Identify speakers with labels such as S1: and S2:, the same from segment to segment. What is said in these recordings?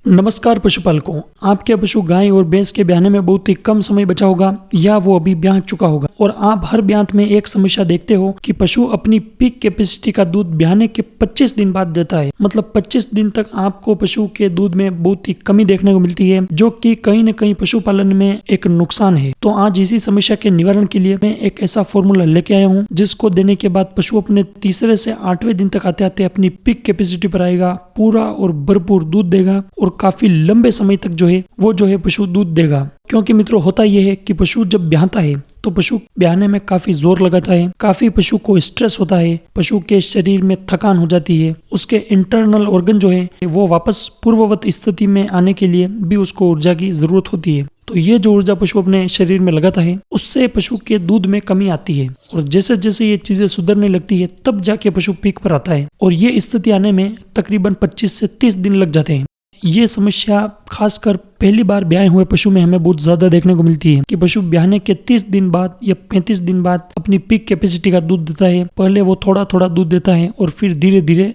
S1: नमस्कार पशुपालकों, आपके पशु गाय और भैंस के ब्याने में बहुत ही कम समय बचा होगा या वो अभी ब्याह चुका होगा और आप हर ब्यात में एक समस्या देखते हो कि पशु अपनी पीक कैपेसिटी का दूध ब्याने के 25 दिन बाद देता है। मतलब 25 दिन तक आपको पशु के दूध में बहुत ही कमी देखने को मिलती है, जो कि कहीं न कहीं पशुपालन में एक नुकसान है। तो आज इसी समस्या के निवारण के लिए मैं एक ऐसा फॉर्मूला लेके आया हूँ जिसको देने के बाद पशु अपने तीसरे से 8वें दिन तक आते आते अपनी पीक कैपेसिटी पर आएगा, पूरा और भरपूर दूध देगा और काफी लंबे समय तक जो है पशु दूध देगा। क्योंकि मित्रों होता यह है कि पशु जब ब्याहता है तो पशु ब्याहने में काफी जोर लगाता है, काफी पशु को स्ट्रेस होता है, पशु के शरीर में थकान हो जाती है, उसके इंटरनल ऑर्गन जो है वो वापस पूर्ववत स्थिति में आने के लिए भी उसको ऊर्जा की जरूरत होती है। तो ये जो ऊर्जा पशु अपने शरीर में लगाता है उससे पशु के दूध में कमी आती है और जैसे जैसे ये चीजें सुधरने लगती है तब जाके पशु पीक पर आता है और ये स्थिति आने में तकरीबन 25 से 30 दिन लग जाते हैं। ये समस्या खासकर पहली बार ब्याहे हुए पशु में हमें बहुत ज्यादा देखने को मिलती है कि पशु ब्याहने के 30 दिन बाद या 35 दिन बाद अपनी पीक कैपेसिटी का दूध देता है। पहले वो थोड़ा थोड़ा दूध देता है और फिर धीरे धीरे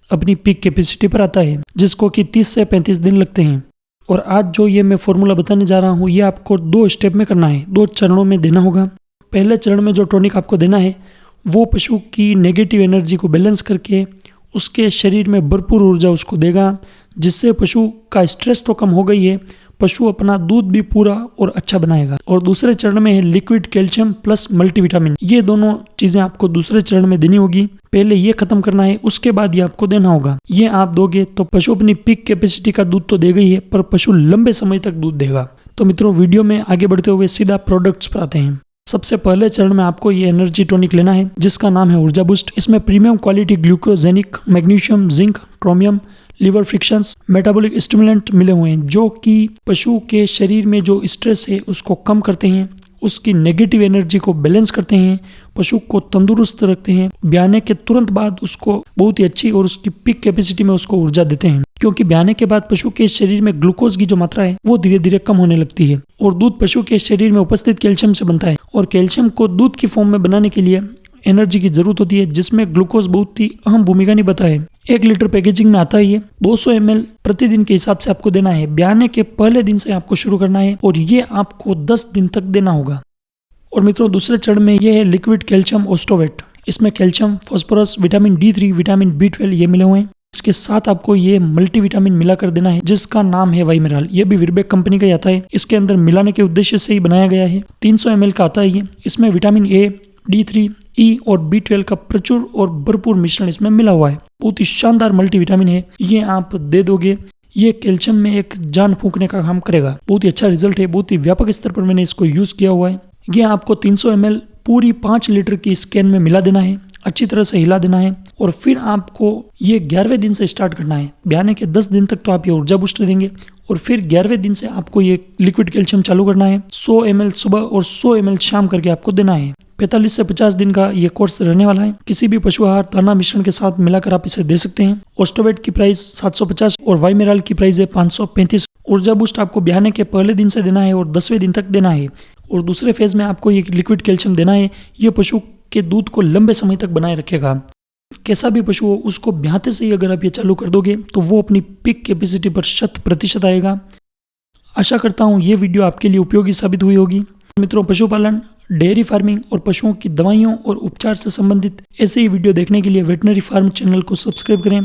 S1: अपनी पीक कैपेसिटी पर आता है, जिसको कि 30 से 35 दिन लगते हैं। और आज जो ये मैं फॉर्मूला बताने जा रहा हूँ ये आपको 2 स्टेप में करना है, 2 चरणों में देना होगा। पहले चरण में जो टॉनिक आपको देना है वो पशु की नेगेटिव एनर्जी को बैलेंस करके उसके शरीर में भरपूर ऊर्जा उसको देगा, जिससे पशु का स्ट्रेस तो कम हो गई है, पशु अपना दूध भी पूरा और अच्छा बनाएगा। और दूसरे चरण में है लिक्विड कैल्शियम प्लस मल्टीविटामिन। ये दोनों चीजें आपको दूसरे चरण में देनी होगी। पहले ये खत्म करना है, उसके बाद ये आपको देना होगा। ये आप दोगे तो पशु अपनी पीक कैपेसिटी का दूध तो देगा ही है, पर पशु लंबे समय तक दूध देगा। तो मित्रों, वीडियो में आगे बढ़ते हुए सीधा प्रोडक्ट्स पर आते हैं। सबसे पहले चरण में आपको ये एनर्जी टॉनिक लेना है जिसका नाम है ऊर्जा बूस्ट। इसमें premium quality glucogenic, magnesium, zinc, chromium, liver frictions, metabolic stimulant मिले हुए हैं, जो कि पशु के शरीर में जो स्ट्रेस है उसको कम करते हैं, उसकी नेगेटिव एनर्जी को बैलेंस करते हैं, पशु को तंदुरुस्त रखते हैं, ब्याने के तुरंत बाद उसको बहुत ही अच्छी और उसकी पीक कैपेसिटी में उसको ऊर्जा देते हैं। क्योंकि ब्याने के बाद पशु के शरीर में ग्लूकोज की जो मात्रा है वो धीरे धीरे कम होने लगती है और दूध पशु के शरीर में उपस्थित कैल्शियम से बनता है और कैल्शियम को दूध की फॉर्म में बनाने के लिए एनर्जी की जरूरत होती है, जिसमें ग्लूकोज बहुत ही अहम भूमिका निभाता है। 1 लीटर पैकेजिंग में आता है ये 200 ml प्रतिदिन के हिसाब से आपको देना है। ब्याने के पहले दिन से आपको शुरू करना है और ये आपको 10 दिन तक देना होगा। और मित्रों, दूसरे चरण में ये है लिक्विड कैल्शियम ओस्टोवेट। इसमें calcium, phosphorus, vitamin D3, vitamin B12 ये मिले हुए हैं। इसके साथ आपको ये मल्टीविटामिन मिलाकर देना है जिसका नाम है वाइमेराल। ये भी विरबेक कंपनी का ही आता है। इसके अंदर मिलाने के उद्देश्य से ही बनाया गया है। 300 ml का आता है ये। इसमें विटामिन A, D3, E और B12 का प्रचुर और भरपूर मिश्रण इसमें मिला हुआ है। बहुत ही शानदार मल्टीविटामिन है। ये आप दे दोगे, ये कैल्शियम में एक जान फूंकने का काम करेगा। बहुत ही अच्छा रिजल्ट है, बहुत ही व्यापक स्तर पर मैंने इसको यूज किया हुआ है। ये आपको 300 ml पूरी 5 लीटर की स्कैन में मिला देना है, अच्छी तरह से हिला देना है और फिर आपको ये 11वें दिन से स्टार्ट करना है। ब्याने के 10 दिन तक तो आप ये ऊर्जा बूस्टर देंगे और फिर 11वें दिन से आपको ये लिक्विड कैल्शियम चालू करना है। 100 ml सुबह और 100 ml शाम करके आपको देना है। 45 से 50 दिन का ये कोर्स रहने वाला है। किसी भी पशु आहार दाना मिश्रण के साथ मिलाकर आप इसे दे सकते हैं। ओस्टोवेट की प्राइस 750 और वाइमेराल की प्राइस है 535। ऊर्जा बूस्ट आपको ब्याने के पहले दिन से देना है और 10वें दिन तक देना है और दूसरे फेज में आपको ये लिक्विड कैल्शियम देना है। ये पशु के दूध को लंबे समय तक बनाए रखेगा। कैसा भी पशु हो उसको ब्याहते से ही अगर आप ये चालू कर दोगे तो वो अपनी पीक कैपेसिटी पर 100% आएगा। आशा करता हूँ ये वीडियो आपके लिए उपयोगी साबित हुई होगी। मित्रों, पशुपालन, डेयरी फार्मिंग और पशुओं की दवाइयों और उपचार से संबंधित ऐसे ही वीडियो देखने के लिए वेटनरी फार्म चैनल को सब्सक्राइब करें।